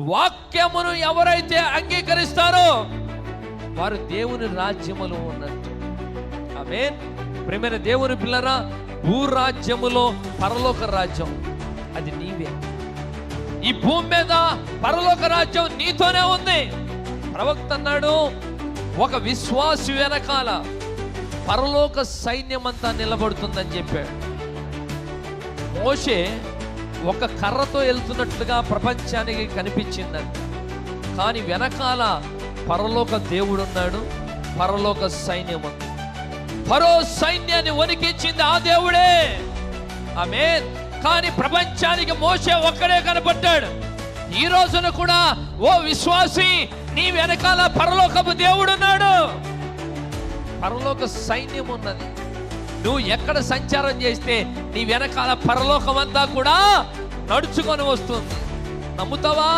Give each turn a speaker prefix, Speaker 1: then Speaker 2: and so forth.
Speaker 1: వాక్యమును ఎవరైతే అంగీకరిస్తారో వారు దేవుని రాజ్యములో ఉన్నట్టు. ఆమేన్. ప్రియమైన దేవుని పిల్లరా, భూరాజ్యములో పరలోక రాజ్యం అది నీవే. ఈ భూమి మీద పరలోక రాజ్యం నీతోనే ఉంది. ప్రవక్త అన్నాడు, ఒక విశ్వాసి వెనకాల పరలోక సైన్యం అంతా నిలబడుతుందని చెప్పాడు. మోషే ఒక కర్రతో వెళ్తున్నట్లుగా ప్రపంచానికి కనిపించిందంట, కానీ వెనకాల పరలోక దేవుడు ఉన్నాడు, పరలోక సైన్యం ఉంది. ఫరో సైన్యాన్ని వణికించింది ఆ దేవుడే. ఆమేన్. కానీ ప్రపంచానికి మోషే ఒక్కడే కనపడ్డాడు. ఈ రోజున కూడా ఓ విశ్వాసి, నీ వెనకాల పరలోకపు దేవుడు ఉన్నాడు, పరలోక సైన్యం ఉన్నది. నువ్వు ఎక్కడ సంచారం చేస్తే నీ వెనకాల పరలోకమంతా కూడా నడుచుకొని వస్తుంది. నమ్ముతావా?